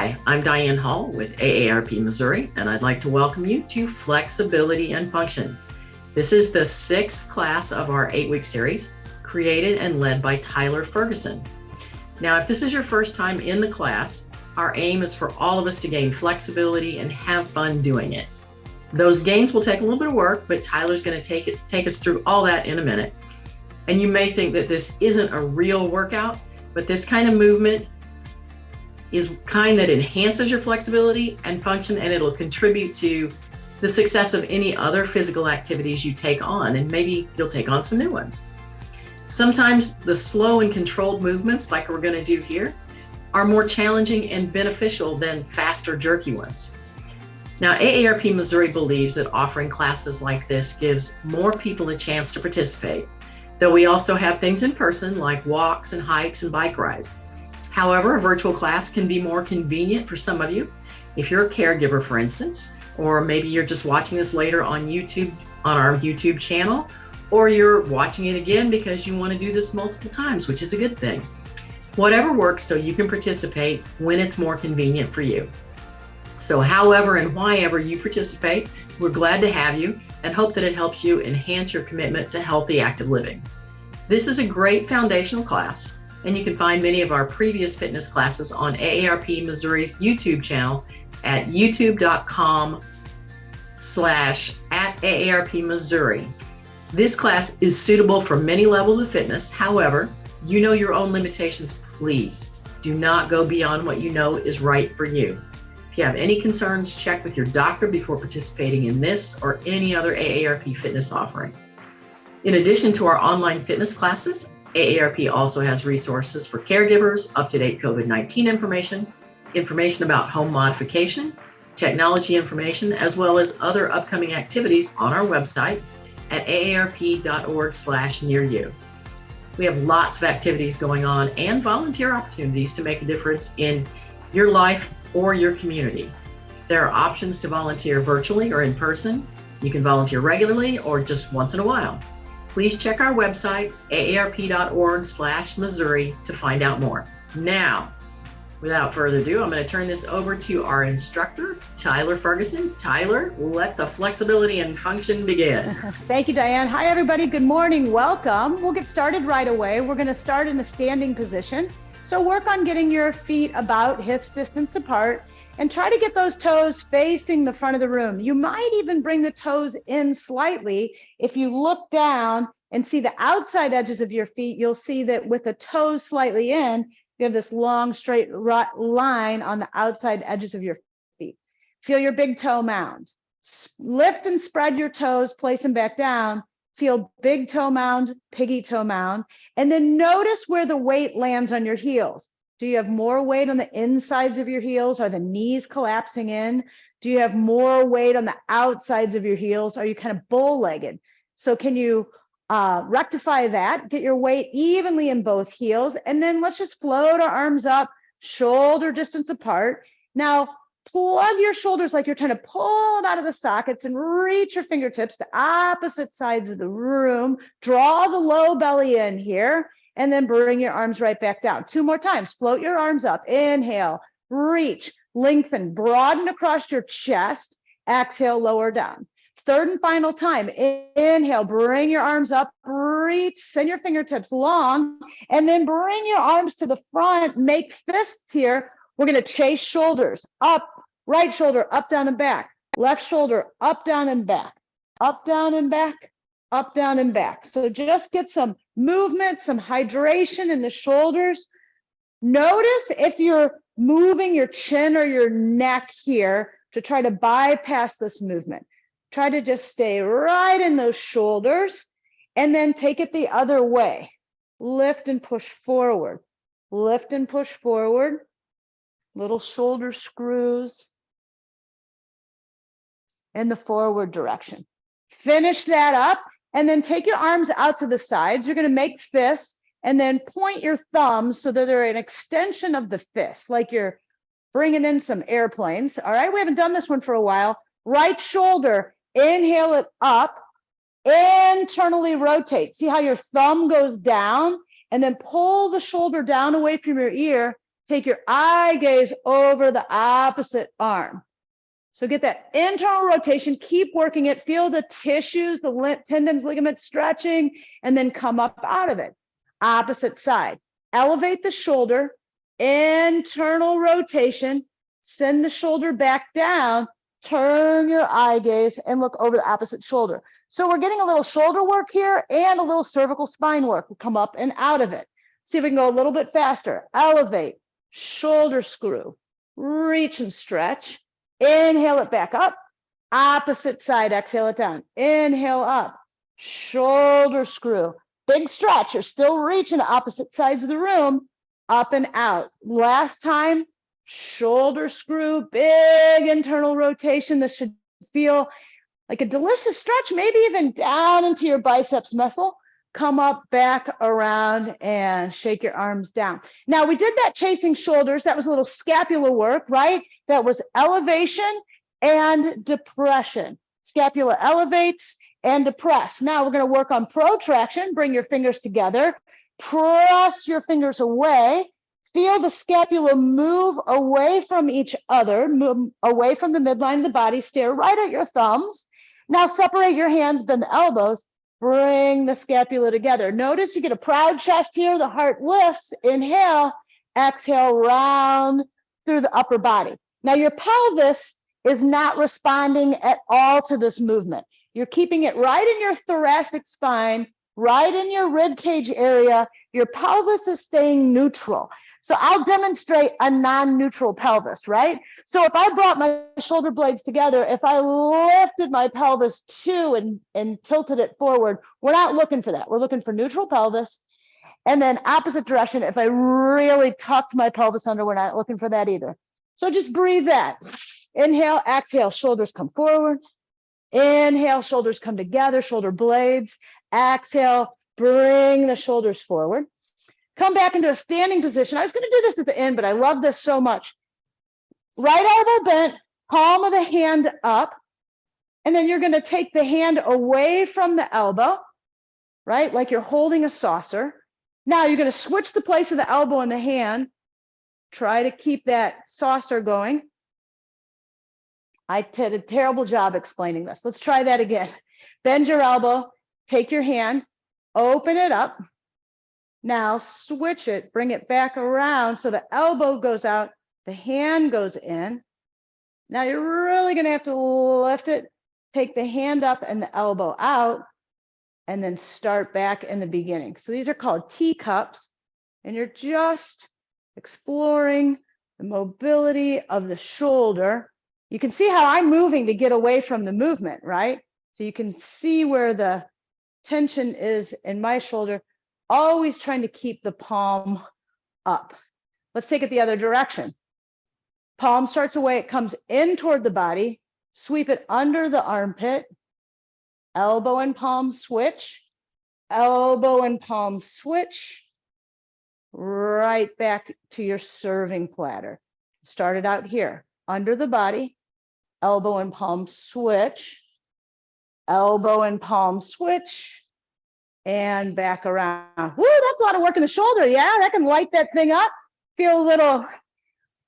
Hi, I'm Diane Hall with AARP Missouri, and I'd like to welcome you to Flexibility and Function. This is the 6th class of our 8-week series, created and led by Tyler Ferguson. Now, if this is your first time in the class, our aim is for all of us to gain flexibility and have fun doing it. Those gains will take a little bit of work, but Tyler's going to take us through all that in a minute. And you may think that this isn't a real workout, but this kind of movement is kind that enhances your flexibility and function, and it'll contribute to the success of any other physical activities you take on, and maybe you'll take on some new ones. Sometimes the slow and controlled movements, like we're going to do here, are more challenging and beneficial than faster, jerky ones. Now, AARP Missouri believes that offering classes like this gives more people a chance to participate, though we also have things in person like walks and hikes and bike rides. However, a virtual class can be more convenient for some of you. If you're a caregiver, for instance, or maybe you're just watching this later on YouTube, on our YouTube channel, or you're watching it again because you want to do this multiple times, which is a good thing. Whatever works so you can participate when it's more convenient for you. So however and whyever you participate, we're glad to have you and hope that it helps you enhance your commitment to healthy, active living. This is a great foundational class, and you can find many of our previous fitness classes on AARP Missouri's YouTube channel at youtube.com/@AARP Missouri. This class is suitable for many levels of fitness. However, you know your own limitations. Please do not go beyond what you know is right for you. If you have any concerns, check with your doctor before participating in this or any other AARP fitness offering. In addition to our online fitness classes, AARP also has resources for caregivers, up-to-date COVID-19 information about home modification, technology information, as well as other upcoming activities on our website at aarp.org/nearyou. We have lots of activities going on and volunteer opportunities to make a difference in your life or your community. There are options to volunteer virtually or in person. You can volunteer regularly or just once in a while. Please check our website, aarp.org/Missouri, to find out more. Now, without further ado, I'm going to turn this over to our instructor, Tyler Ferguson. Tyler, let the flexibility and function begin. Thank you, Diane. Hi, everybody. Good morning. Welcome. We'll get started right away. We're going to start in a standing position. So work on getting your feet about hips distance apart and try to get those toes facing the front of the room. You might even bring the toes in slightly. If you look down and see the outside edges of your feet, you'll see that with the toes slightly in, you have this long straight line on the outside edges of your feet. Feel your big toe mound. Lift and spread your toes, place them back down. Feel big toe mound, piggy toe mound, and then notice where the weight lands on your heels. Do you have more weight on the insides of your heels? Are the knees collapsing in? Do you have more weight on the outsides of your heels? Are you kind of bull-legged? So can you rectify that? Get your weight evenly in both heels, and then let's just float our arms up, shoulder distance apart. Now, plug your shoulders like you're trying to pull it out of the sockets and reach your fingertips to opposite sides of the room. Draw the low belly in here. And then bring your arms right back down. 2 more times. Float your arms up. Inhale, reach, lengthen, broaden across your chest. Exhale, lower down. 3rd and final time. Inhale, bring your arms up, reach, send your fingertips long, and then bring your arms to the front. Make fists here. We're going to chase shoulders up, right shoulder, up, down, and back. Left shoulder, up, down, and back. Up, down, and back. Up, down, and back. So just get some movement, some hydration in the shoulders. Notice if you're moving your chin or your neck here to try to bypass this movement. Try to just stay right in those shoulders and then take it the other way. Lift and push forward. Lift and push forward. Little shoulder screws in the forward direction. Finish that up. And then take your arms out to the sides. You're going to make fists and then point your thumbs so that they're an extension of the fist, like you're bringing in some airplanes. All right, we haven't done this one for a while. Right shoulder, inhale it up, internally rotate. See how your thumb goes down and then pull the shoulder down away from your ear. take your eye gaze over the opposite arm. So get that internal rotation, keep working it, feel the tissues, the tendons, ligaments stretching, and then come up out of it. Opposite side. Elevate the shoulder, internal rotation, send the shoulder back down, turn your eye gaze and look over the opposite shoulder. So we're getting a little shoulder work here and a little cervical spine work. We'll come up and out of it. See if we can go a little bit faster. Elevate, shoulder screw, reach and stretch. Inhale it back up. Opposite side, exhale it down. Inhale up, shoulder screw. Big stretch. You're still reaching opposite sides of the room, up and out. Last time, shoulder screw, big internal rotation. This should feel like a delicious stretch, maybe even down into your biceps muscle. Come up, back, around, and shake your arms down. Now, we did that chasing shoulders. That was a little scapular work, right? That was elevation and depression. Scapula elevates and depress. Now, we're going to work on protraction. Bring your fingers together. Press your fingers away. Feel the scapula move away from each other, move away from the midline of the body. Stare right at your thumbs. Now, separate your hands, bend the elbows. Bring the scapula together. Notice you get a proud chest here. The heart lifts. Inhale, exhale, round through the upper body. Now your pelvis is not responding at all to this movement. You're keeping it right in your thoracic spine, right in your rib cage area. Your pelvis is staying neutral. So I'll demonstrate a non-neutral pelvis, right? So if I brought my shoulder blades together, if I lifted my pelvis too and tilted it forward, we're not looking for that. We're looking for neutral pelvis. And then opposite direction, if I really tucked my pelvis under, we're not looking for that either. So just breathe that. Inhale, exhale, shoulders come forward. Inhale, shoulders come together, shoulder blades. Exhale, bring the shoulders forward. Come back into a standing position. I was going to do this at the end, but I love this so much. Right elbow bent, palm of the hand up, and then you're going to take the hand away from the elbow, right? Like you're holding a saucer. Now you're going to switch the place of the elbow and the hand. Try to keep that saucer going. I did a terrible job explaining this. Let's try that again. Bend your elbow, take your hand, open it up. Now switch it, bring it back around so the elbow goes out, the hand goes in. Now you're really going to have to lift it, take the hand up and the elbow out, and then start back in the beginning. So these are called teacups, and you're just exploring the mobility of the shoulder. You can see how I'm moving to get away from the movement, right? So you can see where the tension is in my shoulder. Always trying to keep the palm up. Let's take it the other direction. Palm starts away, it comes in toward the body, sweep it under the armpit, elbow and palm switch, elbow and palm switch, right back to your serving platter. Start it out here, under the body, elbow and palm switch, elbow and palm switch, and back around. Woo, that's a lot of work in the shoulder. Yeah, that can light that thing up. Feel a little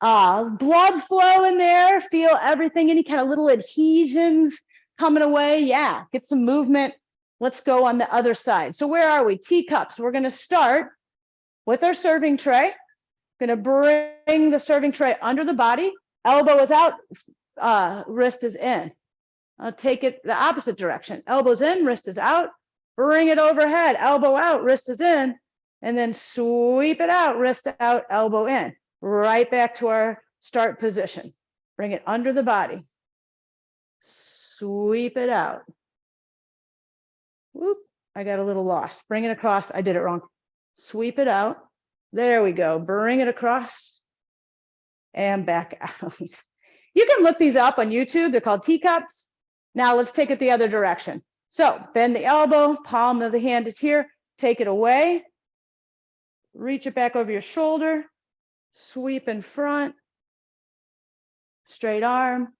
blood flow in there. Feel everything, any kind of little adhesions coming away. Yeah, get some movement. Let's go on the other side. So where are we? Teacups. We're going to start with our serving tray. Going to bring the serving tray under the body. Elbow is out, wrist is in. I'll take it the opposite direction. Elbow's in, wrist is out. Bring it overhead, elbow out, wrist is in, and then sweep it out, wrist out, elbow in. Right back to our start position. Bring it under the body. Sweep it out. Whoop, I got a little lost. Bring it across, I did it wrong. Sweep it out. There we go. Bring it across and back out. You can look these up on YouTube. They're called teacups. Now let's take it the other direction. So bend the elbow, palm of the hand is here, take it away, reach it back over your shoulder, sweep in front, straight arm,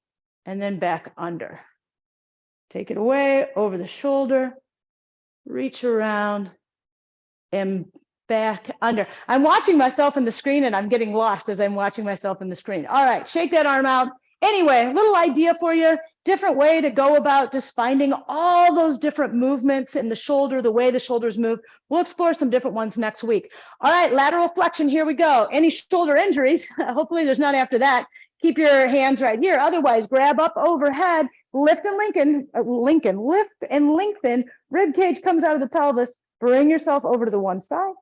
and then back under. Take it away, over the shoulder, reach around, and back, under. I'm watching myself in the screen and I'm getting lost as I'm watching myself in the screen. All right, shake that arm out. Anyway, a little idea for you, different way to go about just finding all those different movements in the shoulder, the way the shoulders move. We'll explore some different ones next week. All right, lateral flexion, here we go. Any shoulder injuries, hopefully there's none after that. Keep your hands right here. Otherwise, grab up overhead, lift and lift and lengthen. Rib cage comes out of the pelvis. Bring yourself over to the one side.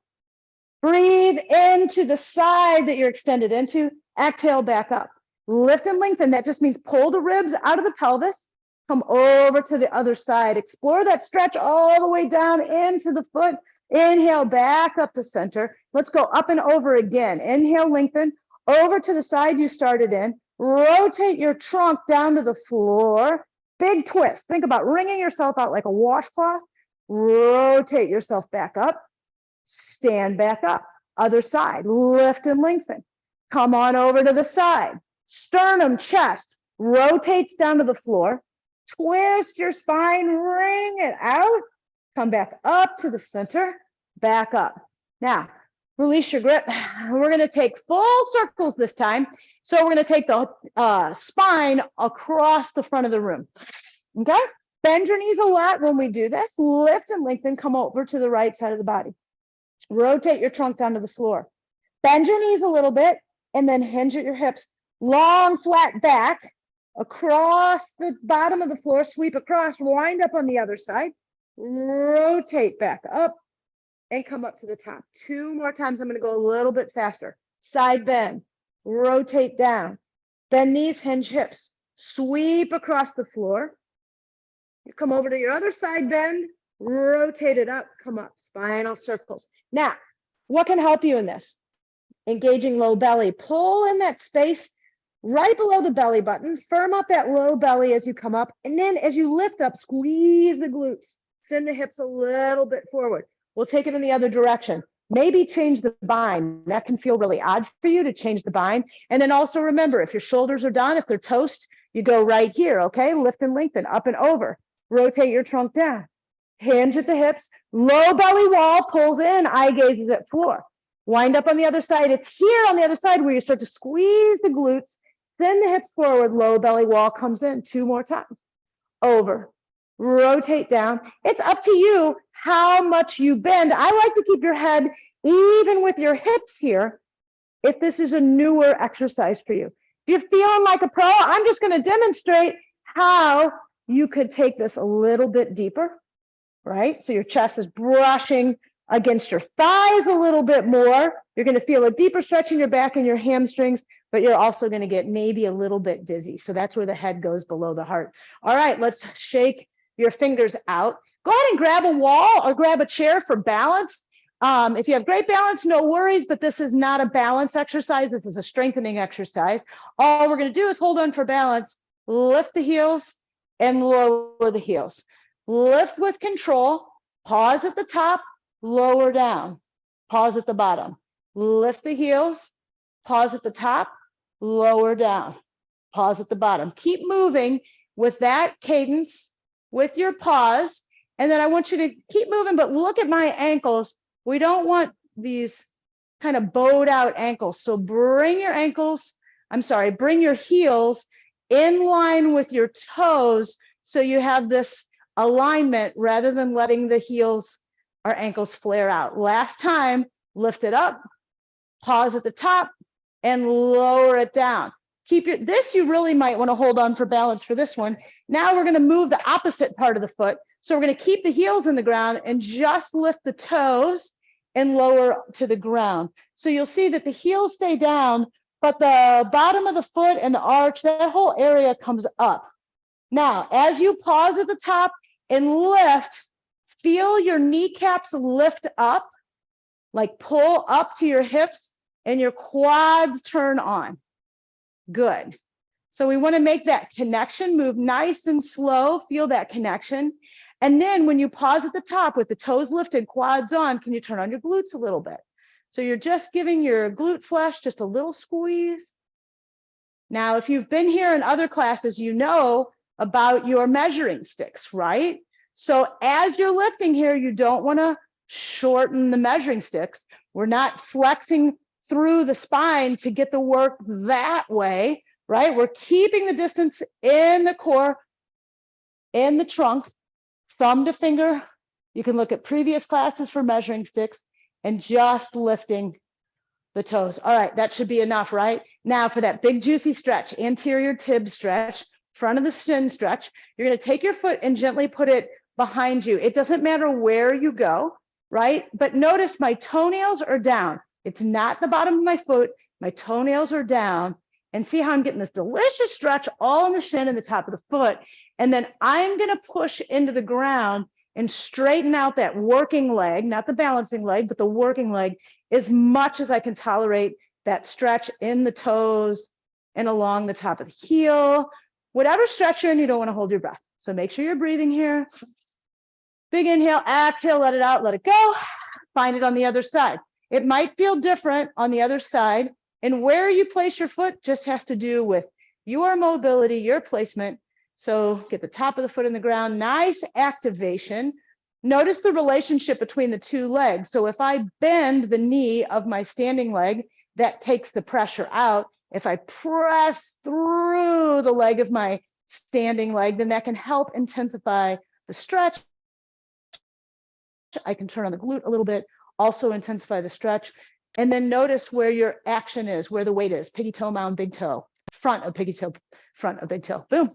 Breathe into the side that you're extended into. Exhale back up. Lift and lengthen. That just means pull the ribs out of the pelvis. Come over to the other side. Explore that stretch all the way down into the foot. Inhale back up to center. Let's go up and over again. Inhale, lengthen. Over to the side you started in. Rotate your trunk down to the floor. Big twist. Think about wringing yourself out like a washcloth. Rotate yourself back up. Stand back up. Other side. Lift and lengthen. Come on over to the side. Sternum, chest rotates down to the floor. Twist your spine. Wring it out. Come back up to the center. Back up. Now, release your grip. We're going to take full circles this time. So we're going to take the spine across the front of the room. Okay? Bend your knees a lot when we do this. Lift and lengthen. Come over to the right side of the body. Rotate your trunk down to the floor. Bend your knees a little bit and then hinge at your hips. Long, flat back across the bottom of the floor. Sweep across. Wind up on the other side. Rotate back up and come up to the top. 2 more times. I'm going to go a little bit faster. Side bend. Rotate down. Bend knees, hinge hips. Sweep across the floor. You come over to your other side bend. Rotate it up. Come up. Spinal circles. Now, what can help you in this? Engaging low belly. Pull in that space right below the belly button. Firm up that low belly as you come up. And then as you lift up, squeeze the glutes. Send the hips a little bit forward. We'll take it in the other direction. Maybe change the bind. That can feel really odd for you to change the bind. And then also remember, if your shoulders are done, if they're toast, you go right here, okay? Lift and lengthen, up and over. Rotate your trunk down. Hinge at the hips. Low belly wall pulls in, eye gazes at floor. Wind up on the other side. It's here on the other side where you start to squeeze the glutes. Send the hips forward. Low belly wall comes in. 2 more times. Over. Rotate down. It's up to you how much you bend. I like to keep your head even with your hips here if this is a newer exercise for you. If you're feeling like a pro, I'm just going to demonstrate how you could take this a little bit deeper, right? So your chest is brushing against your thighs a little bit more. You're going to feel a deeper stretch in your back and your hamstrings, but you're also going to get maybe a little bit dizzy. So that's where the head goes below the heart. All right, let's shake your fingers out. Go ahead and grab a wall or grab a chair for balance. If you have great balance, no worries, but this is not a balance exercise. This is a strengthening exercise. All we're going to do is hold on for balance, lift the heels and lower the heels. Lift with control, pause at the top, lower down, pause at the bottom. Lift the heels, pause at the top, lower down, pause at the bottom. Keep moving with that cadence, with your pause. And then I want you to keep moving, but look at my ankles. We don't want these kind of bowed out ankles. So bring your heels in line with your toes so you have this alignment rather than letting the heels or ankles flare out. Last time, lift it up, pause at the top, and lower it down. This you really might want to hold on for balance for this one. Now we're going to move the opposite part of the foot. So we're going to keep the heels in the ground and just lift the toes and lower to the ground. So you'll see that the heels stay down, but the bottom of the foot and the arch, that whole area comes up. Now, as you pause at the top and lift, feel your kneecaps lift up, like pull up to your hips and your quads turn on. Good. So we want to make that connection, move nice and slow, feel that connection. And then when you pause at the top with the toes lifted, quads on, can you turn on your glutes a little bit? So you're just giving your glute flesh just a little squeeze. Now, if you've been here in other classes, you know about your measuring sticks, right? So as you're lifting here, you don't want to shorten the measuring sticks. We're not flexing through the spine to get the work that way, right? We're keeping the distance in the core, in the trunk, thumb to finger. You can look at previous classes for measuring sticks and just lifting the toes. All right, that should be enough, right? Now for that big juicy stretch, anterior tib stretch, front of the shin stretch, you're going to take your foot and gently put it behind you. It doesn't matter where you go, right? But notice my toenails are down. It's not the bottom of my foot. My toenails are down. And see how I'm getting this delicious stretch all in the shin and the top of the foot. And then I'm going to push into the ground and straighten out that working leg, not the balancing leg, but the working leg, as much as I can tolerate that stretch in the toes and along the top of the heel. Whatever stretch you're in, you don't want to hold your breath. So make sure you're breathing here. Big inhale, exhale, let it out, let it go. Find it on the other side. It might feel different on the other side. And where you place your foot just has to do with your mobility, your placement. So get the top of the foot in the ground, nice activation. Notice the relationship between the two legs. So if I bend the knee of my standing leg, that takes the pressure out. If I press through the leg of my standing leg, then that can help intensify the stretch. I can turn on the glute a little bit, also intensify the stretch. And then notice where your action is, where the weight is. Piggy toe mound, big toe, front of piggy toe, front of big toe. Boom.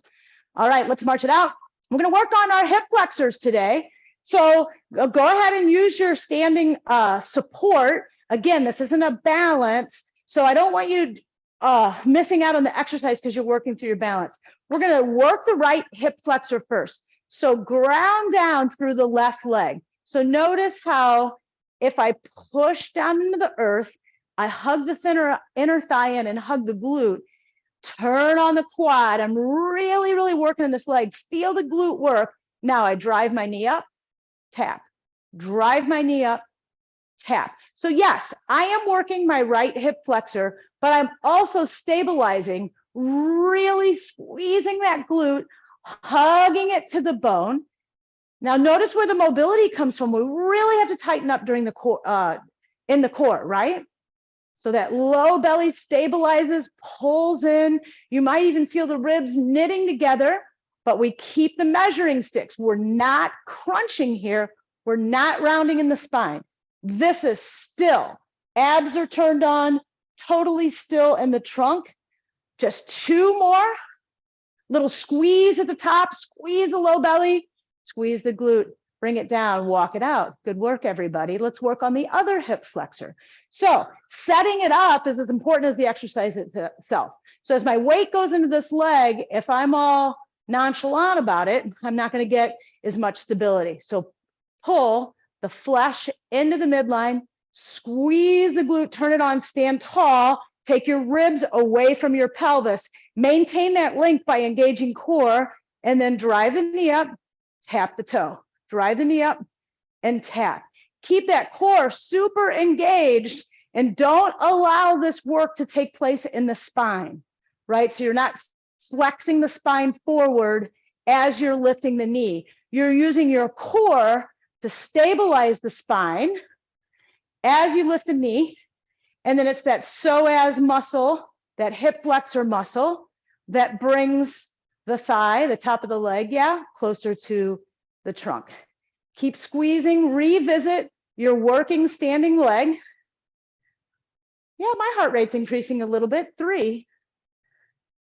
All right, let's march it out. We're going to work on our hip flexors today. So go ahead and use your standing support. Again, this isn't a balance. So I don't want you missing out on the exercise because you're working through your balance. We're going to work the right hip flexor first. So ground down through the left leg. So notice how if I push down into the earth, I hug the inner thigh in and hug the glute, turn on the quad. I'm really, really working on this leg. Feel the glute work. Now I drive my knee up, tap, drive my knee up, tap. So yes, I am working my right hip flexor, but I'm also stabilizing, really squeezing that glute, hugging it to the bone. Now notice where the mobility comes from. We really have to tighten up during the core, in the core, right? So that low belly stabilizes, pulls in. You might even feel the ribs knitting together, but we keep the measuring sticks. We're not crunching here. We're not rounding in the spine. This is still. Abs are turned on, totally still in the trunk. Just two more. Little squeeze at the top, squeeze the low belly, squeeze the glute, bring it down, walk it out. Good work, everybody. Let's work on the other hip flexor. So setting it up is as important as the exercise itself. So as my weight goes into this leg, if I'm all nonchalant about it, I'm not going to get as much stability. So pull the flesh into the midline, squeeze the glute, turn it on, stand tall, take your ribs away from your pelvis, maintain that length by engaging core, and then drive the knee up, tap the toe, drive the knee up and tap. Keep that core super engaged and don't allow this work to take place in the spine, right? So you're not flexing the spine forward as you're lifting the knee. You're using your core to stabilize the spine as you lift the knee. And then it's that psoas muscle, that hip flexor muscle that brings the thigh, the top of the leg, closer to the trunk. Keep squeezing, revisit your working standing leg. Yeah, my heart rate's increasing a little bit. 3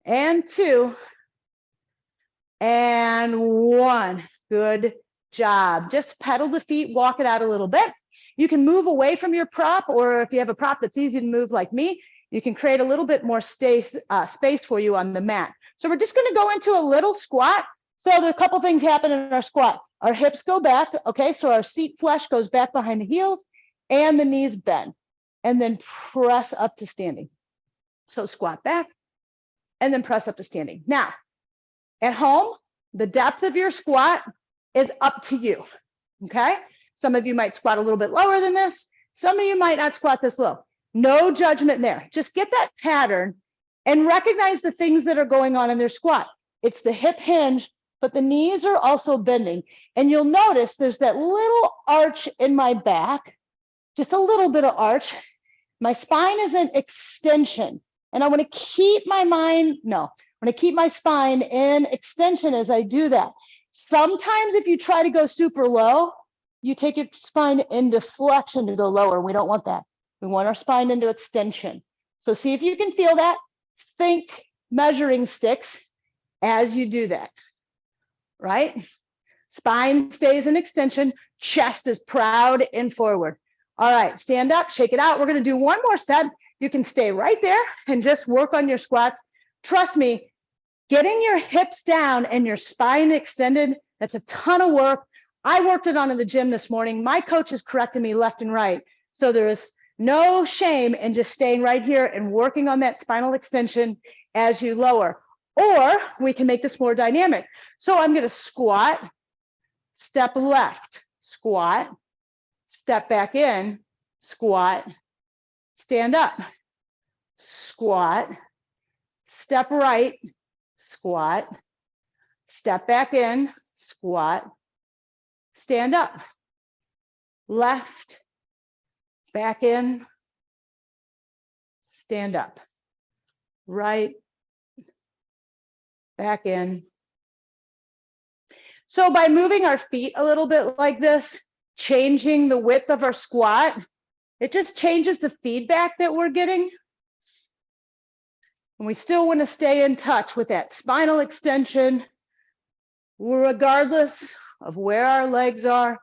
and 2 and 1. Good job. Just pedal the feet, walk it out a little bit. You can move away from your prop, or if you have a prop that's easy to move like me, you can create a little bit more space for you on the mat. So we're just going to go into a little squat. So there are a couple things happen in our squat. Our hips go back, okay? So our seat flesh goes back behind the heels and the knees bend, and then press up to standing. So squat back and then press up to standing. Now, at home, the depth of your squat is up to you, okay? Some of you might squat a little bit lower than this. Some of you might not squat this low. No judgment there. Just get that pattern and recognize the things that are going on in their squat. It's the hip hinge, but the knees are also bending. And you'll notice there's that little arch in my back just a little bit of arch. My spine is an extension, and I want to keep my spine in extension as I do that. Sometimes if you try to go super low, you take your spine into flexion to go lower. We don't want that. We want our spine into extension. So see if you can feel that. Think measuring sticks as you do that, right? Spine stays in extension, chest is proud and forward. All right, stand up, shake it out. We're gonna do one more set. You can stay right there and just work on your squats. Trust me, getting your hips down and your spine extended, that's a ton of work. I worked it on in the gym this morning. My coach is correcting me left and right. So there is no shame in just staying right here and working on that spinal extension as you lower. Or we can make this more dynamic. So I'm gonna squat, step left, squat, step back in, squat, stand up, squat, step right, squat, step back in, squat, stand up, left, back in, stand up, right, back in. So by moving our feet a little bit like this, changing the width of our squat, it just changes the feedback that we're getting. And we still want to stay in touch with that spinal extension, regardless of where our legs are.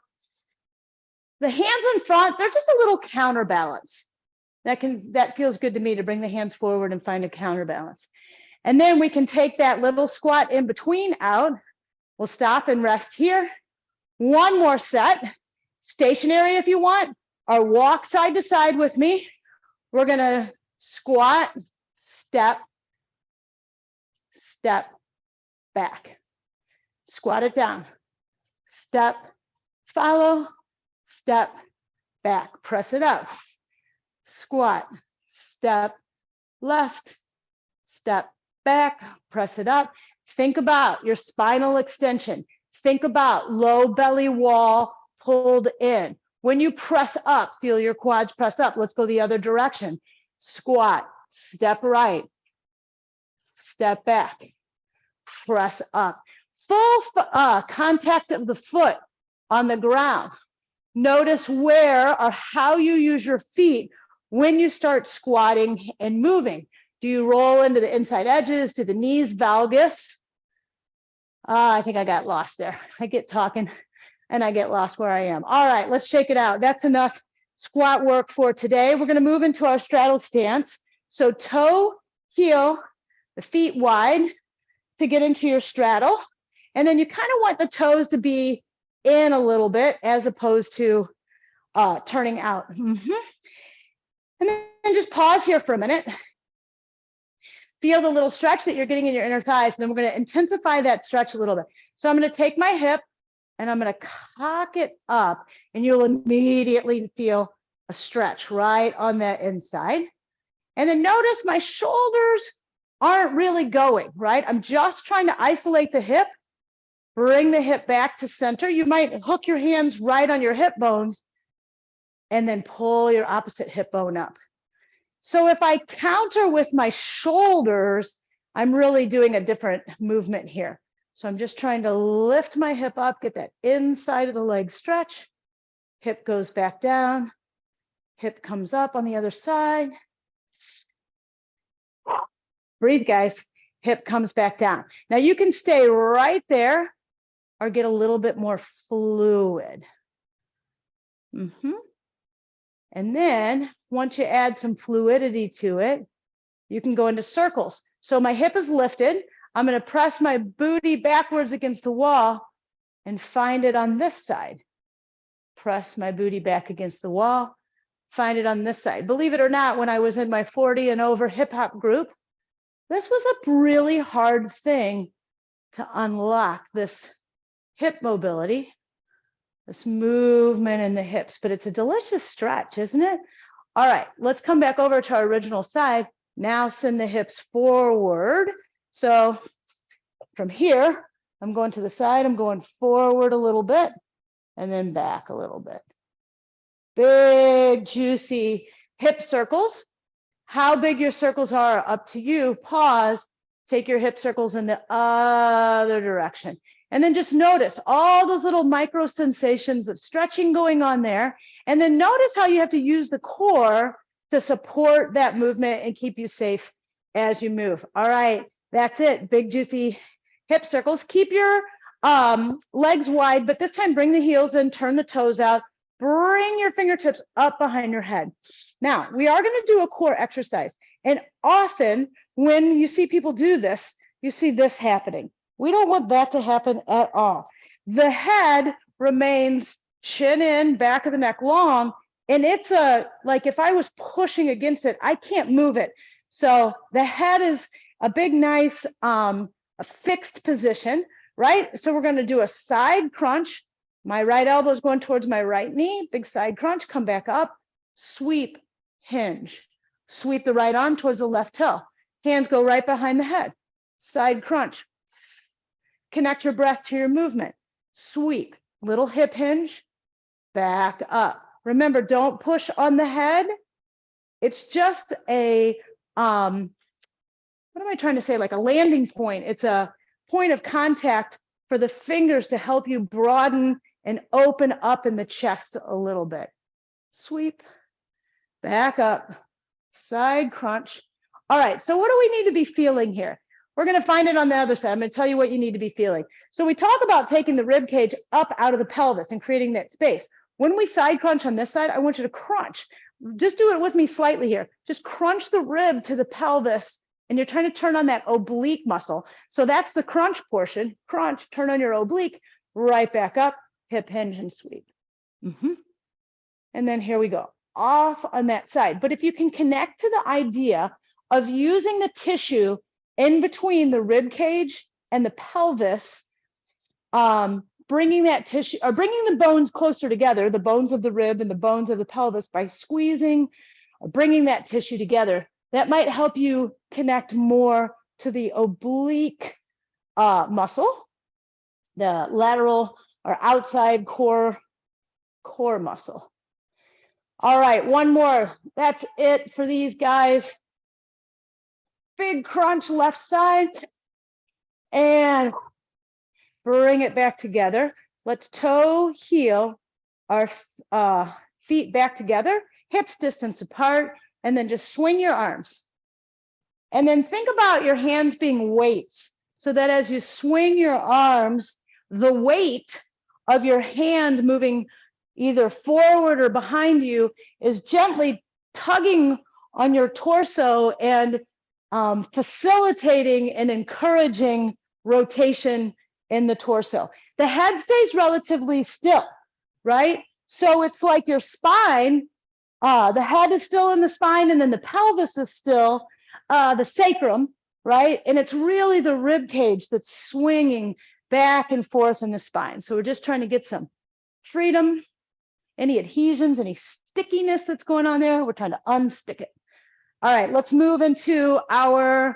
The hands in front, they're just a little counterbalance. That feels good to me, to bring the hands forward and find a counterbalance. And then we can take that little squat in between out. We'll stop and rest here. One more set, stationary if you want, or walk side to side with me. We're gonna squat, step, step, back. Squat it down. Step, follow, step, back. Press it up. Squat, step, left, step, back, press it up. Think about your spinal extension. Think about low belly wall pulled in. When you press up, feel your quads press up. Let's go the other direction. Squat, step right, step back, press up. Full contact of the foot on the ground. Notice where or how you use your feet when you start squatting and moving. Do you roll into the inside edges? Do the knees valgus? I think I got lost there. I get talking and I get lost where I am. All right, let's shake it out. That's enough squat work for today. We're gonna move into our straddle stance. So toe, heel, the feet wide to get into your straddle. And then you kind of want the toes to be in a little bit as opposed to turning out. And then just pause here for a minute. Feel the little stretch that you're getting in your inner thighs, and then we're going to intensify that stretch a little bit. So I'm going to take my hip and I'm going to cock it up, and you'll immediately feel a stretch right on that inside. And then notice my shoulders aren't really going, right? I'm just trying to isolate the hip, bring the hip back to center. You might hook your hands right on your hip bones and then pull your opposite hip bone up. So if I counter with my shoulders, I'm really doing a different movement here. So I'm just trying to lift my hip up, get that inside of the leg stretch. Hip goes back down. Hip comes up on the other side. Breathe, guys. Hip comes back down. Now you can stay right there or get a little bit more fluid. And then once you add some fluidity to it, you can go into circles. So my hip is lifted. I'm going to press my booty backwards against the wall and find it on this side. Press my booty back against the wall, find it on this side. Believe it or not, when I was in my 40 and over hip hop group, this was a really hard thing to unlock, this hip mobility, this movement in the hips, but it's a delicious stretch, isn't it? All right, let's come back over to our original side. Now send the hips forward. So from here, I'm going to the side, I'm going forward a little bit and then back a little bit. big, juicy hip circles. How big your circles are, up to you. Pause, take your hip circles in the other direction. And then just notice all those little micro sensations of stretching going on there. And then notice how you have to use the core to support that movement and keep you safe as you move. All right, that's it. Big, juicy hip circles. Keep your legs wide, but this time bring the heels in, turn the toes out, bring your fingertips up behind your head. Now, we are going to do a core exercise. And often when you see people do this, you see this happening. We don't want that to happen at all. The head remains chin in, back of the neck long, and it's like if I was pushing against it, I can't move it. So the head is a big, nice, a fixed position, right? So we're going to do a side crunch. My right elbow is going towards my right knee, big side crunch, come back up, sweep, hinge. Sweep the right arm towards the left toe. Hands go right behind the head. Side crunch. Connect your breath to your movement. Sweep, little hip hinge, back up. Remember, don't push on the head. It's just a, what am I trying to say? Like a landing point. It's a point of contact for the fingers to help you broaden and open up in the chest a little bit. Sweep, back up, side crunch. All right, so what do we need to be feeling here? We're going to find it on the other side. I'm going to tell you what you need to be feeling. So we talk about taking the rib cage up out of the pelvis and creating that space. When we side crunch on this side, I want you to crunch. Just do it with me slightly here. Just crunch the rib to the pelvis, and you're trying to turn on that oblique muscle. So that's the crunch portion. Crunch, turn on your oblique, right back up, hip hinge and sweep. And then here we go, off on that side. But if you can connect to the idea of using the tissue in between the rib cage and the pelvis, bringing that tissue or bringing the bones closer together, the bones of the rib and the bones of the pelvis, by squeezing or bringing that tissue together, that might help you connect more to the oblique muscle, the lateral or outside core muscle. All right, one more. That's it for these guys. Big crunch left side and bring it back together. Let's toe heel our feet back together, hips distance apart, and then just swing your arms. And then think about your hands being weights, so that as you swing your arms, the weight of your hand moving either forward or behind you is gently tugging on your torso and facilitating and encouraging rotation in the torso. The head stays relatively still, right? So it's like your spine, the head is still in the spine, and then the pelvis is still the sacrum, right? And it's really the rib cage that's swinging back and forth in the spine. So we're just trying to get some freedom. Any adhesions, any stickiness that's going on there, we're trying to unstick it. All right, let's move into our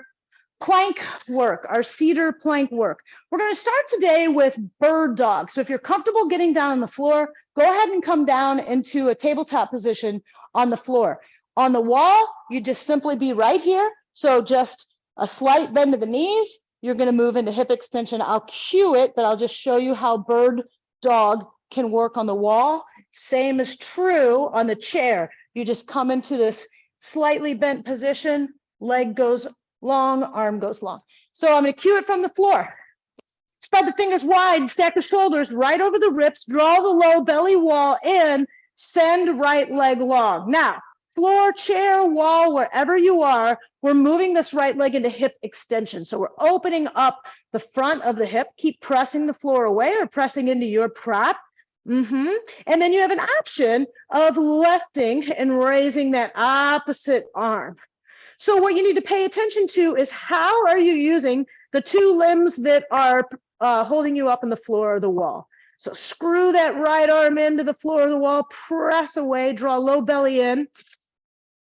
plank work, our cedar plank work. We're going to start today with bird dog. So if you're comfortable getting down on the floor, go ahead and come down into a tabletop position on the floor. On the wall, you just simply be right here. So just a slight bend of the knees. You're going to move into hip extension. I'll cue it, but I'll just show you how bird dog can work on the wall. Same is true on the chair. You just come into this slightly bent position, leg goes long, arm goes long. So I'm going to cue it from the floor. Spread the fingers wide, stack the shoulders right over the ribs, draw the low belly wall in, send right leg long. Now, floor, chair, wall, wherever you are, we're moving this right leg into hip extension. So we're opening up the front of the hip. Keep pressing the floor away or pressing into your prop. And then you have an option of lifting and raising that opposite arm. So what you need to pay attention to is how are you using the two limbs that are holding you up on the floor or the wall. So screw that right arm into the floor of the wall, press away, draw low belly in.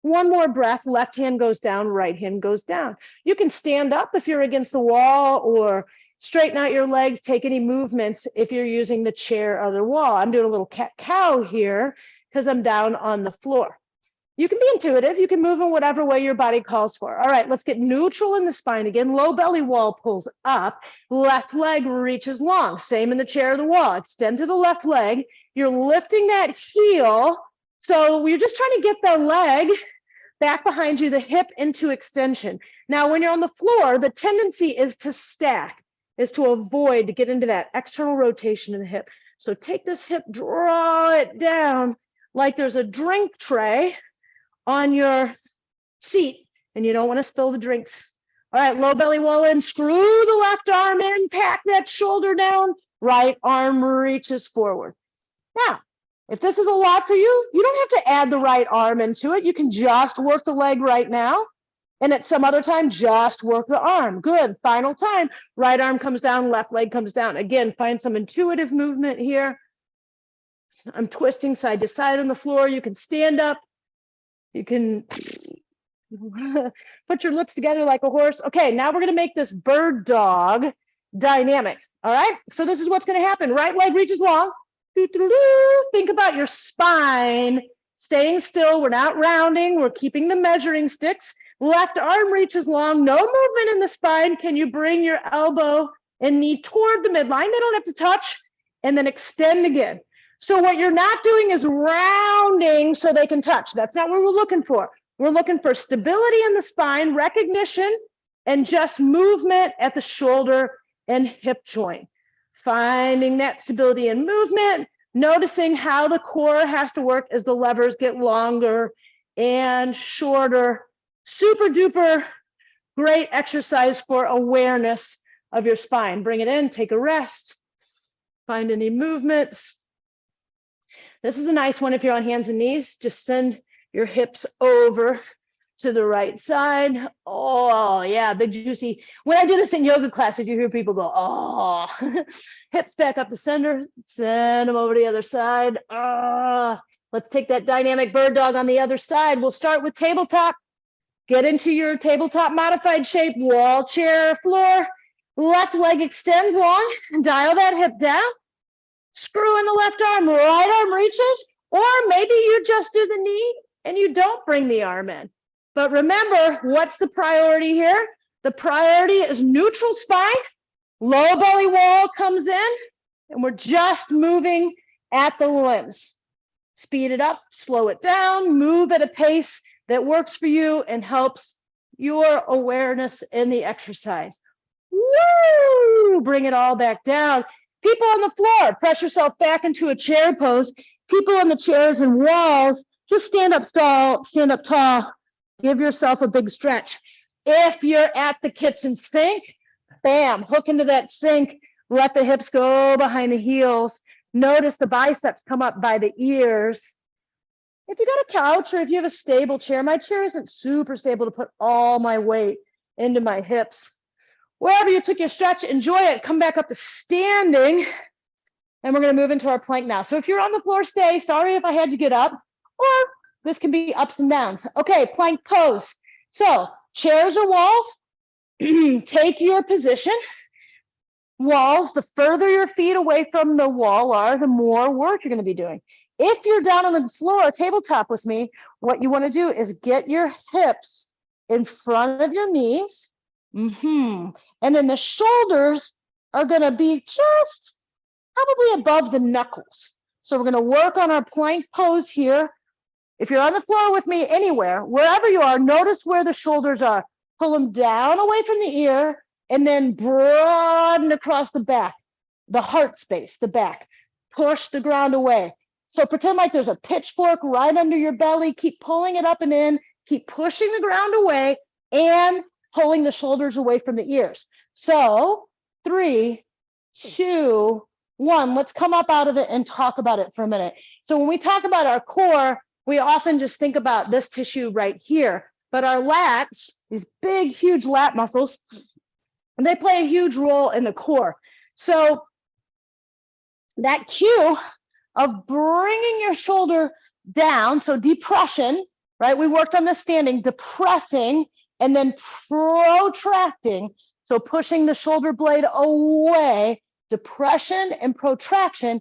One more breath, left hand goes down, right hand goes down. You can stand up if you're against the wall or straighten out your legs, take any movements if you're using the chair or the wall. I'm doing a little cat-cow here. because I'm down on the floor. You can be intuitive. You can move in whatever way your body calls for. All right, let's get neutral in the spine again. Low belly wall pulls up. Left leg reaches long. Same in the chair or the wall. Extend to the left leg. You're lifting that heel. So you're just trying to get the leg back behind you, the hip into extension. Now, when you're on the floor, the tendency is to stack, is to avoid, to get into that external rotation in the hip. So take this hip, draw it down like there's a drink tray on your seat, and you don't want to spill the drinks. All right, low belly wall in, screw the left arm in, pack that shoulder down, right arm reaches forward. Now, if this is a lot for you, you don't have to add the right arm into it. You can just work the leg right now, and at some other time, just work the arm. Good, final time, right arm comes down, left leg comes down. Again, find some intuitive movement here. I'm twisting side to side on the floor. You can stand up. You can put your lips together like a horse. Okay, now we're going to make this bird dog dynamic. All right, so this is what's going to happen. Right leg reaches long. Think about your spine staying still. We're not rounding. We're keeping the measuring sticks. Left arm reaches long. No movement in the spine. Can you bring your elbow and knee toward the midline? They don't have to touch. And then extend again. So what you're not doing is rounding so they can touch. That's not what we're looking for. We're looking for stability in the spine, recognition, and just movement at the shoulder and hip joint. Finding that stability and movement, noticing how the core has to work as the levers get longer and shorter. Super duper great exercise for awareness of your spine. Bring it in, take a rest, find any movements. This is a nice one if you're on hands and knees. Just send your hips over to the right side. Oh, yeah, big juicy. When I do this in yoga classes, you hear people go, oh, hips back up the center, send them over to the other side. Let's take that dynamic bird dog on the other side. We'll start with tabletop. Get into your tabletop modified shape, wall, chair, floor. Left leg extends long, dial that hip down. Screw in the left arm, right arm reaches, or maybe you just do the knee and you don't bring the arm in. But remember, what's the priority here? The priority is neutral spine, low belly wall comes in, and we're just moving at the limbs. Speed it up, slow it down, move at a pace that works for you and helps your awareness in the exercise. Woo! Bring it all back down. People on the floor, press yourself back into a chair pose. People on the chairs and walls, just stand up tall, give yourself a big stretch. If you're at the kitchen sink, bam, hook into that sink, let the hips go behind the heels. Notice the biceps come up by the ears. If you got a couch or if you have a stable chair, my chair isn't super stable to put all my weight into my hips. Wherever you took your stretch, enjoy it. Come back up to standing. And we're going to move into our plank now. So if you're on the floor, stay. Sorry if I had you get up. Or this can be ups and downs. Okay, plank pose. So chairs or walls, take your position. Walls, the further your feet away from the wall are, the more work you're going to be doing. If you're down on the floor, tabletop with me, what you want to do is get your hips in front of your knees. And then the shoulders are going to be just probably above the knuckles. So we're going to work on our plank pose here. If you're on the floor with me anywhere, wherever you are, notice where the shoulders are. Pull them down away from the ear and then broaden across the back, the heart space, the back. Push the ground away. So pretend like there's a pitchfork right under your belly. Keep pulling it up and in. Keep pushing the ground away and pulling the shoulders away from the ears. So 3, 2, 1. Let's come up out of it and talk about it for a minute. So when we talk about our core, we often just think about this tissue right here. But our lats, these big, huge lat muscles, they play a huge role in the core. So that cue of bringing your shoulder down, so depression, right? We worked on this standing, depressing, and then protracting. So pushing the shoulder blade away, depression and protraction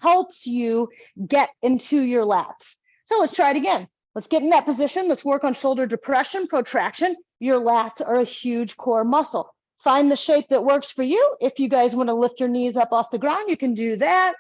helps you get into your lats. So let's try it again. Let's get in that position. Let's work on shoulder depression, protraction. Your lats are a huge core muscle. Find the shape that works for you. If you guys want to lift your knees up off the ground, you can do that.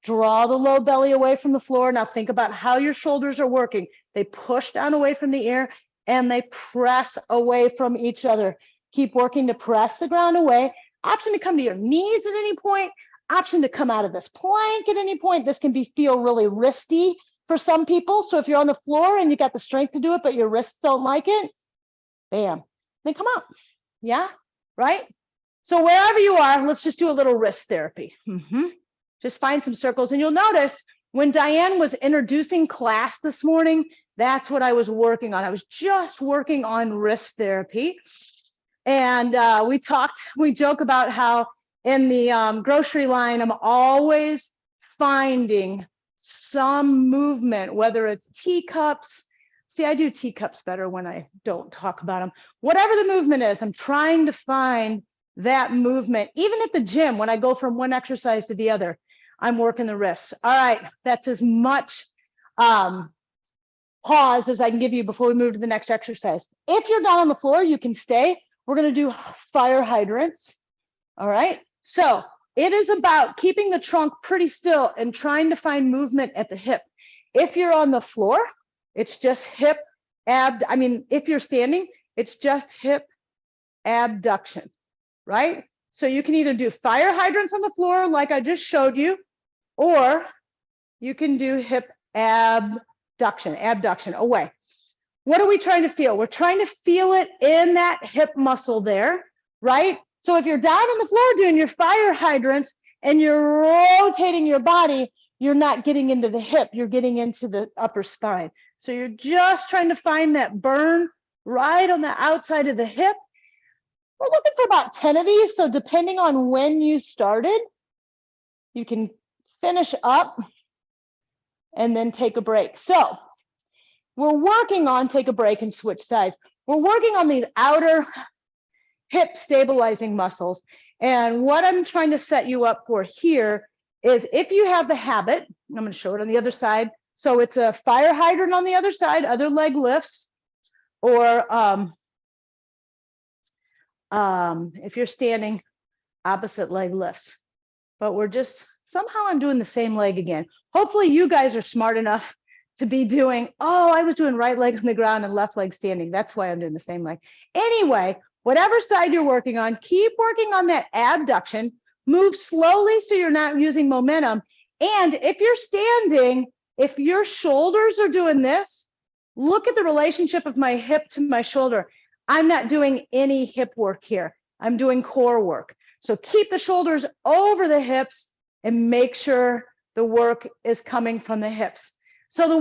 Draw the low belly away from the floor. Now think about how your shoulders are working. They push down away from the air and they press away from each other. Keep working to press the ground away. Option to come to your knees at any point. Option to come out of this plank at any point. This can feel really wristy for some people. So if you're on the floor and you got the strength to do it, but your wrists don't like it, bam, then come out. Yeah, right? So wherever you are, let's just do a little wrist therapy. Just find some circles. And you'll notice when Diane was introducing class this morning, that's what I was working on. I was just working on wrist therapy. And we joke about how in the grocery line, I'm always finding some movement, whether it's teacups. See, I do teacups better when I don't talk about them. Whatever the movement is, I'm trying to find that movement. Even at the gym, when I go from one exercise to the other, I'm working the wrists. All right, that's as much pause as I can give you before we move to the next exercise. If you're down on the floor, you can stay. We're going to do fire hydrants. All right, so it is about keeping the trunk pretty still and trying to find movement at the hip. If you're on the floor, it's just hip if you're standing, it's just hip abduction, right? So you can either do fire hydrants on the floor like I just showed you, or you can do hip abduction away. What are we trying to feel? We're trying to feel it in that hip muscle there, right? So if you're down on the floor doing your fire hydrants and you're rotating your body, you're not getting into the hip, you're getting into the upper spine. So you're just trying to find that burn right on the outside of the hip. We're looking for about 10 of these. So depending on when you started, you can finish up and then take a break. So we're working on, take a break and switch sides. We're working on these outer hip stabilizing muscles. And what I'm trying to set you up for here is if you have the habit, I'm going to show it on the other side. So it's a fire hydrant on the other side, other leg lifts, or if you're standing, opposite leg lifts. But we're just, somehow I'm doing the same leg again. Hopefully you guys are smart enough to be doing, oh, I was doing right leg on the ground and left leg standing. That's why I'm doing the same leg. Anyway, whatever side you're working on, keep working on that abduction. Move slowly so you're not using momentum. And if you're standing, if your shoulders are doing this, look at the relationship of my hip to my shoulder. I'm not doing any hip work here. I'm doing core work. So keep the shoulders over the hips and make sure the work is coming from the hips. So the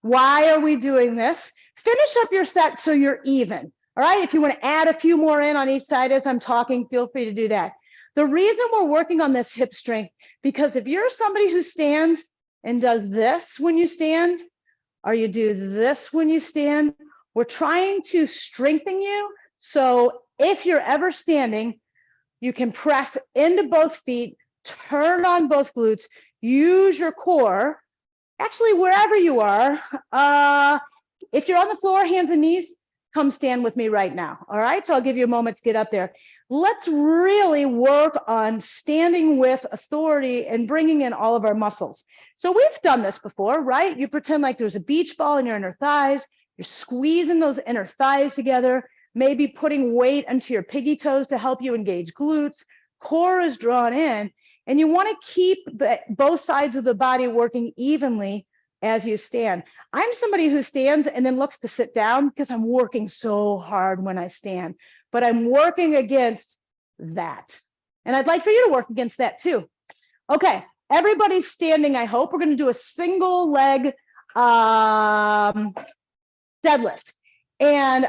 why are we doing this? Finish up your set so you're even. All right, if you want to add a few more in on each side as I'm talking, feel free to do that. The reason we're working on this hip strength, because if you're somebody who stands and does this when you stand, or you do this when you stand, we're trying to strengthen you. So if you're ever standing, you can press into both feet, turn on both glutes, use your core. Actually, wherever you are, if you're on the floor, hands and knees, come stand with me right now. All right, so I'll give you a moment to get up there. Let's really work on standing with authority and bringing in all of our muscles. So we've done this before, right? You pretend like there's a beach ball in your inner thighs. You're squeezing those inner thighs together, maybe putting weight into your piggy toes to help you engage glutes. Core is drawn in, and you want to keep both sides of the body working evenly as you stand. I'm somebody who stands and then looks to sit down because I'm working so hard when I stand, but I'm working against that. And I'd like for you to work against that too. Okay, everybody's standing, I hope. We're going to do a single leg deadlift. And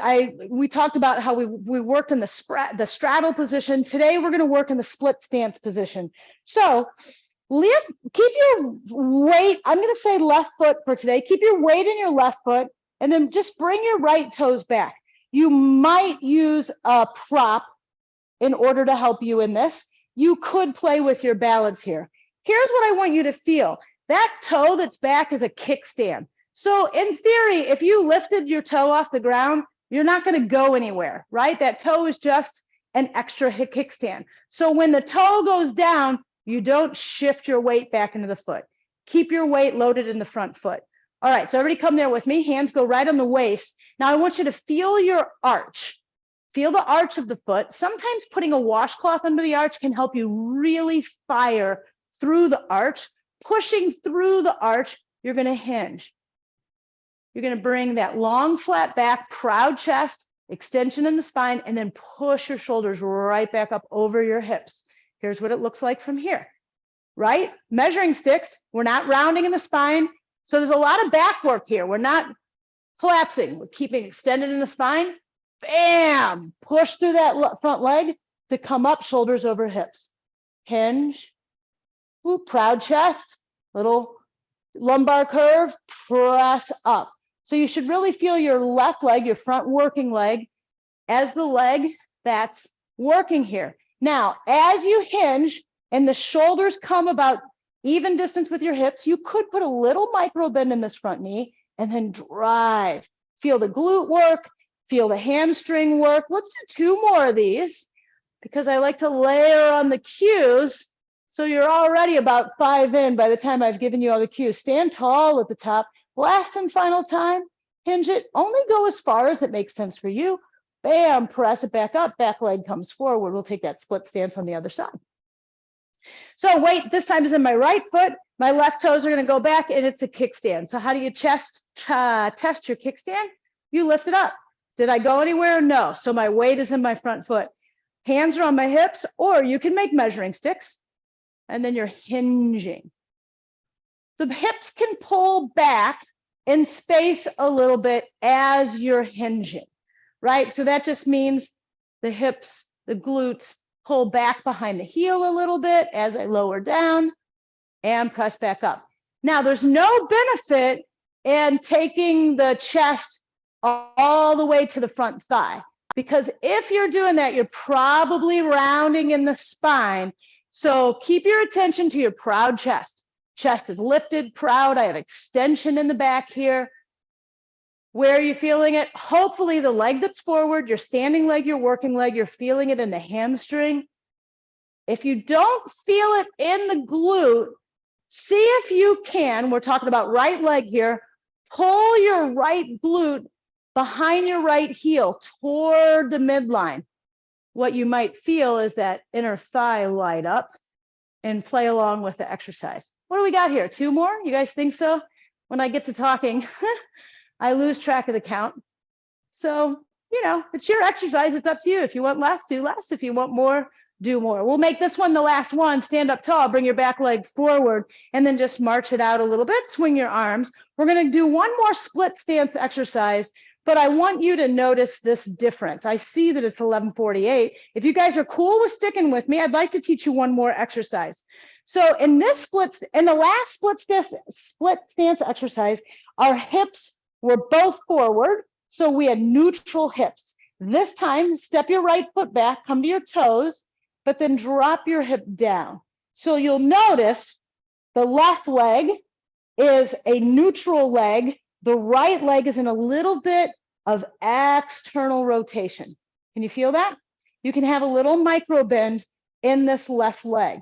we talked about how we worked in the straddle position. Today, we're going to work in the split stance position. So keep your weight, I'm going to say left foot for today. Keep your weight in your left foot, and then just bring your right toes back. You might use a prop in order to help you in this. You could play with your balance here. Here's what I want you to feel. That toe that's back is a kickstand. So in theory, if you lifted your toe off the ground, you're not going to go anywhere, right? That toe is just an extra kickstand. So when the toe goes down, you don't shift your weight back into the foot. Keep your weight loaded in the front foot. All right, so everybody come there with me. Hands go right on the waist. Now I want you to feel your arch. Feel the arch of the foot. Sometimes putting a washcloth under the arch can help you really fire through the arch. Pushing through the arch, you're going to hinge. You're going to bring that long, flat back, proud chest, extension in the spine, and then push your shoulders right back up over your hips. Here's what it looks like from here, right? Measuring sticks, we're not rounding in the spine. So there's a lot of back work here. We're not collapsing. We're keeping extended in the spine. Bam! Push through that front leg to come up, shoulders over hips. Hinge. Ooh, proud chest. Little lumbar curve. Press up. So you should really feel your left leg, your front working leg, as the leg that's working here. Now, as you hinge and the shoulders come about even distance with your hips, you could put a little micro bend in this front knee and then drive. Feel the glute work, feel the hamstring work. Let's do 2 more of these because I like to layer on the cues. So you're already about 5 in by the time I've given you all the cues. Stand tall at the top. Last and final time, hinge it. Only go as far as it makes sense for you. Bam, press it back up. Back leg comes forward. We'll take that split stance on the other side. So weight this time is in my right foot. My left toes are going to go back and it's a kickstand. So how do you test your kickstand? You lift it up. Did I go anywhere? No. So my weight is in my front foot. Hands are on my hips, or you can make measuring sticks and then you're hinging. The hips can pull back in space a little bit as you're hinging, right? So that just means the hips, the glutes pull back behind the heel a little bit as I lower down and press back up. Now, there's no benefit in taking the chest all the way to the front thigh, because if you're doing that, you're probably rounding in the spine. So keep your attention to your proud chest. Chest is lifted, proud. I have extension in the back here. Where are you feeling it? Hopefully the leg that's forward, your standing leg, your working leg, you're feeling it in the hamstring. If you don't feel it in the glute, see if you can, we're talking about right leg here, pull your right glute behind your right heel toward the midline. What you might feel is that inner thigh light up and play along with the exercise. What do we got here? 2 more? You guys think so? When I get to talking, I lose track of the count. So, you know, it's your exercise. It's up to you. If you want less, do less. If you want more, do more. We'll make this one the last one. Stand up tall, bring your back leg forward, and then just march it out a little bit. Swing your arms. We're going to do one more split stance exercise, but I want you to notice this difference. I see that it's 11:48. If you guys are cool with sticking with me, I'd like to teach you one more exercise. So in this in the last split stance exercise, our hips were both forward. So we had neutral hips. This time, step your right foot back, come to your toes, but then drop your hip down. So you'll notice the left leg is a neutral leg. The right leg is in a little bit of external rotation. Can you feel that? You can have a little micro bend in this left leg.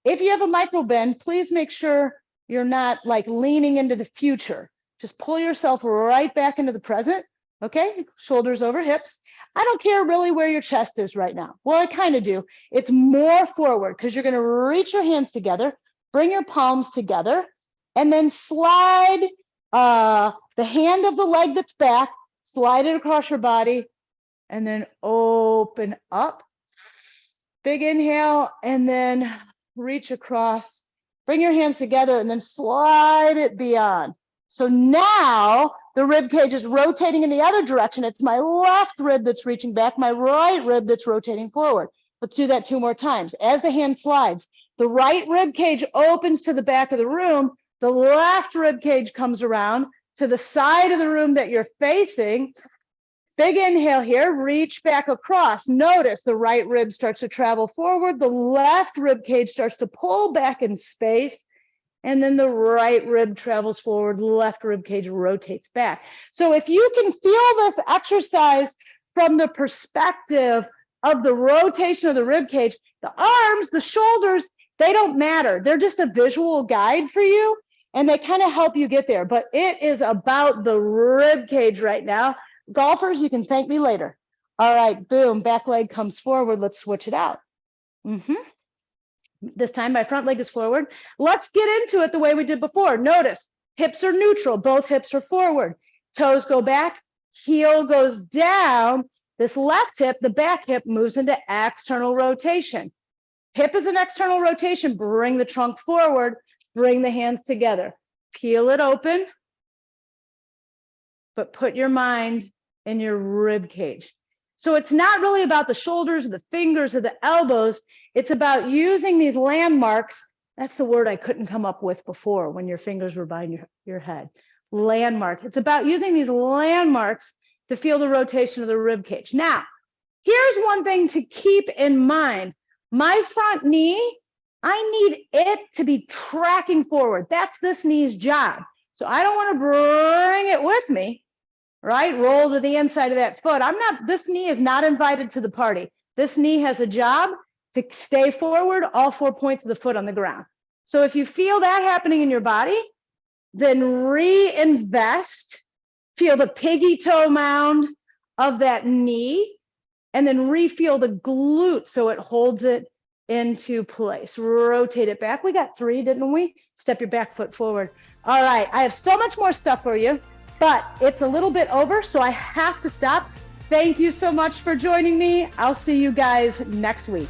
If you have a micro bend, please make sure you're not like leaning into the future. Just pull yourself right back into the present. Okay, shoulders over hips. I don't care really where your chest is right now. Well, I kind of do. It's more forward because you're going to reach your hands together, bring your palms together, and then slide the hand of the leg that's back, slide it across your body, and then open up. Big inhale, and then reach across. Bring your hands together, and then slide it beyond. So now the rib cage is rotating in the other direction. It's my left rib that's reaching back, my right rib that's rotating forward. Let's do that 2 more times. As the hand slides, the right rib cage opens to the back of the room. The left rib cage comes around to the side of the room that you're facing. Big inhale here, reach back across. Notice the right rib starts to travel forward, the left rib cage starts to pull back in space, and then the right rib travels forward, left rib cage rotates back. So if you can feel this exercise from the perspective of the rotation of the rib cage, the arms, the shoulders, they don't matter. They're just a visual guide for you, and they kind of help you get there. But it is about the rib cage right now. Golfers, you can thank me later. All right, boom, back leg comes forward. Let's switch it out. This time my front leg is forward. Let's get into it the way we did before. Notice hips are neutral, both hips are forward. Toes go back, heel goes down. This left hip, the back hip, moves into external rotation. Hip is an external rotation. Bring the trunk forward, bring the hands together. Peel it open, but put your mind in your rib cage. So it's not really about the shoulders, or the fingers, or the elbows. It's about using these landmarks. That's the word I couldn't come up with before when your fingers were behind your head. Landmark. It's about using these landmarks to feel the rotation of the rib cage. Now, here's one thing to keep in mind. My front knee, I need it to be tracking forward. That's this knee's job. So I don't want to bring it with me, right? Roll to the inside of that foot. This knee is not invited to the party. This knee has a job to stay forward, all 4 points of the foot on the ground. So if you feel that happening in your body, then reinvest, feel the piggy toe mound of that knee, and then refeel the glute so it holds it into place. Rotate it back. We got 3, didn't we? Step your back foot forward. All right, I have so much more stuff for you, but it's a little bit over, so I have to stop. Thank you so much for joining me. I'll see you guys next week.